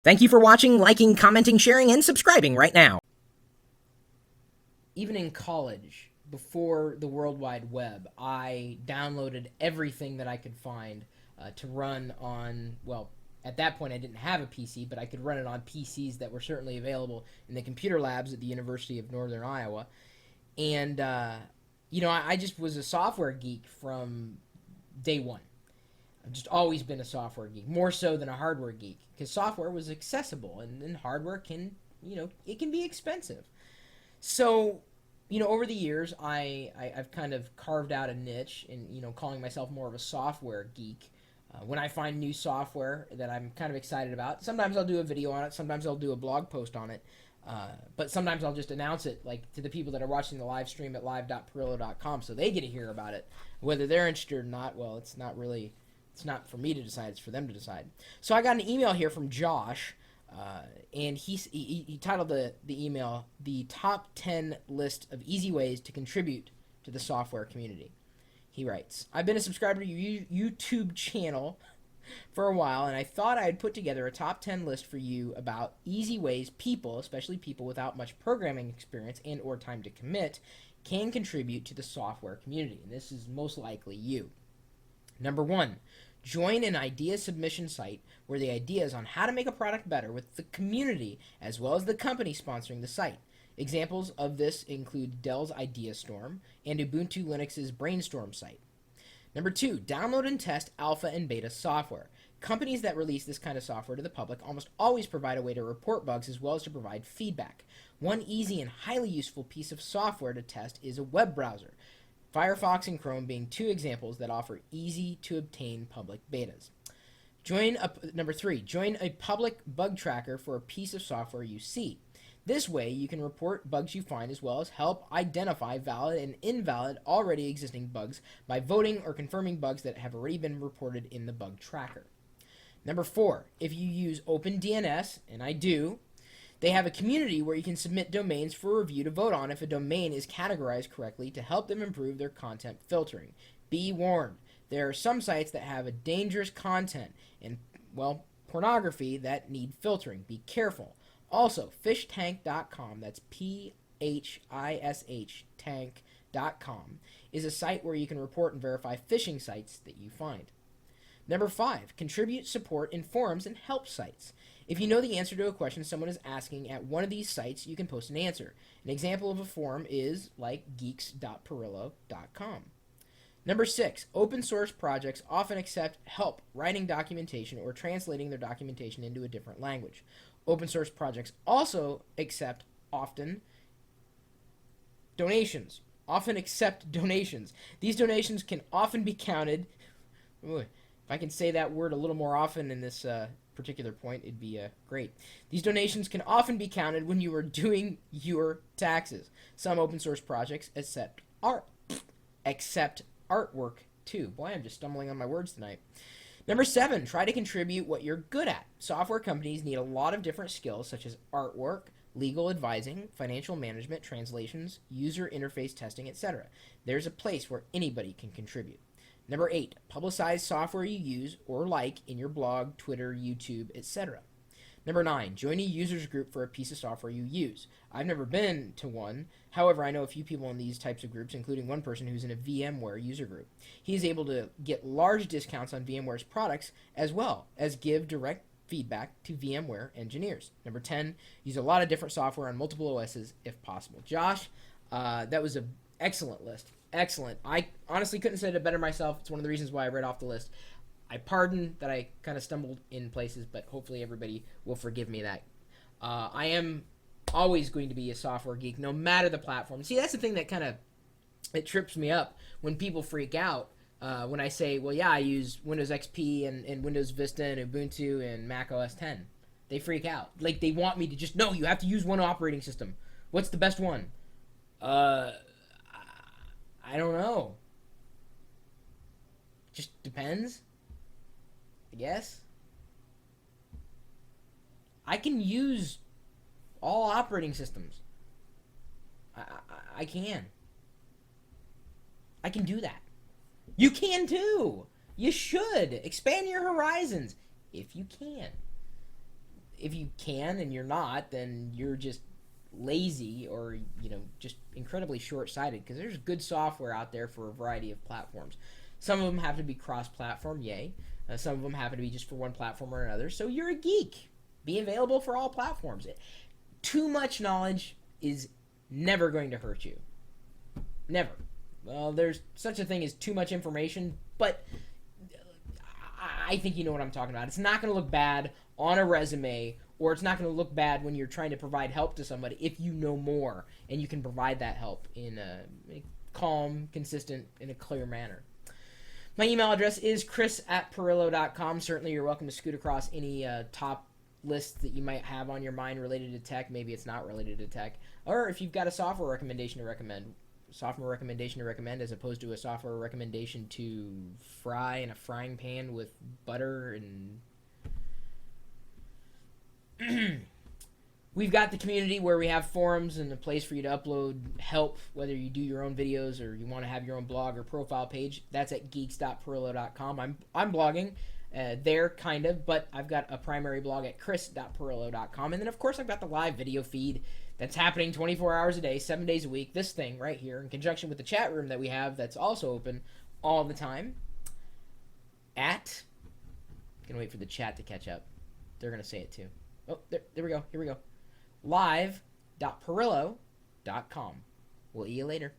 Thank you for watching, liking, commenting, sharing, and subscribing right now. Even in college, before the World Wide Web, I downloaded everything that I could find to run on, well, at that point I didn't have a PC, but I could run it on PCs that were certainly available in the computer labs at the University of Northern Iowa. And, I just was a software geek from day one. I've just always been a software geek, more so than a hardware geek, because software was accessible and hardware can, it can be expensive. So, over the years, I've kind of carved out a niche in, calling myself more of a software geek. When I find new software that I'm kind of excited about, sometimes I'll do a video on it, sometimes I'll do a blog post on it, but sometimes I'll just announce it like to the people that are watching the live stream at live.pirillo.com so they get to hear about it. Whether they're interested or not, well, it's not for me to decide, it's for them to decide. So I got an email here from Josh, and he titled the email, "The Top 10 List of Easy Ways to Contribute to the Software Community." He writes, "I've been a subscriber to your YouTube channel for a while, and I thought I'd put together a top 10 list for you about easy ways people, especially people without much programming experience and or time to commit, can contribute to the software community." And this is most likely you. Number 1, join an idea submission site where the ideas on how to make a product better with the community as well as the company sponsoring the site. Examples of this include Dell's Idea Storm and Ubuntu Linux's Brainstorm site. Number 2, download and test alpha and beta software. Companies that release this kind of software to the public almost always provide a way to report bugs as well as to provide feedback. One easy and highly useful piece of software to test is a web browser. Firefox and Chrome being two examples that offer easy-to-obtain public betas. Number 3, join a public bug tracker for a piece of software you see. This way, you can report bugs you find as well as help identify valid and invalid already existing bugs by voting or confirming bugs that have already been reported in the bug tracker. Number 4, if you use OpenDNS, and I do, they have a community where you can submit domains for review to vote on if a domain is categorized correctly to help them improve their content filtering. Be warned, there are some sites that have a dangerous content and, well, pornography that need filtering. Be careful. Also, fishtank.com, that's PHISH tank.com, is a site where you can report and verify phishing sites that you find. Number 5, contribute support in forums and help sites. If you know the answer to a question someone is asking at one of these sites, you can post an answer. An example of a forum is like geeks.pirillo.com. Number 6, open source projects often accept help writing documentation or translating their documentation into a different language. Open source projects also accept donations. These donations can often be counted. If I can say that word a little more often in this particular point, it'd be great. These donations can often be counted when you are doing your taxes. Some open source projects accept artwork too. Boy, I'm just stumbling on my words tonight. Number 7, try to contribute what you're good at. Software companies need a lot of different skills such as artwork, legal advising, financial management, translations, user interface testing, etc. There's a place where anybody can contribute. Number 8, publicize software you use or like in your blog, Twitter, YouTube, etc. Number 9, join a users group for a piece of software you use. I've never been to one. However, I know a few people in these types of groups, including one person who's in a VMware user group. He is able to get large discounts on VMware's products as well as give direct feedback to VMware engineers. Number 10, use a lot of different software on multiple OSs if possible. Josh, that was an excellent list. Excellent. I honestly couldn't have said it better myself. It's one of the reasons why I read off the list. I pardon that I kind of stumbled in places, but hopefully everybody will forgive me that. I am always going to be a software geek, no matter the platform. See, that's the thing that kind of it trips me up when people freak out when I say, well, yeah, I use Windows XP and Windows Vista and Ubuntu and Mac OS X. They freak out. Like, they want me to just, no, you have to use one operating system. What's the best one? I don't know. Just depends, I guess. I can use all operating systems. I can. I can do that. You can too. You should. Expand your horizons if you can. if you can and you're not, then you're just lazy or just incredibly short-sighted, because there's good software out there for a variety of platforms. Some of them have to be cross-platform, yay. Some of them happen to be just for one platform or another. So you're a geek. Be available for all platforms. Too much knowledge is never going to hurt you. Never. Well, there's such a thing as too much information, but I think you know what I'm talking about. It's not going to look bad on a resume, or it's not going to look bad when you're trying to provide help to somebody if you know more and you can provide that help in a calm, consistent, in a clear manner. My email address is chris@pirillo.com. Certainly you're welcome to scoot across any top lists that you might have on your mind related to tech. Maybe it's not related to tech. Or if you've got a software recommendation to recommend. As opposed to a software recommendation to fry in a frying pan with butter and we've got the community where we have forums and a place for you to upload help, whether you do your own videos or you want to have your own blog or profile page. That's at geeks.pirillo.com. I'm blogging there, kind of, but I've got a primary blog at chris.pirillo.com. And then, of course, I've got the live video feed that's happening 24 hours a day, 7 days a week. This thing right here, in conjunction with the chat room that we have that's also open all the time at... Gonna wait for the chat to catch up. They're gonna say it too. Oh, there we go. Here we go. live.pirillo.com. We'll see you later.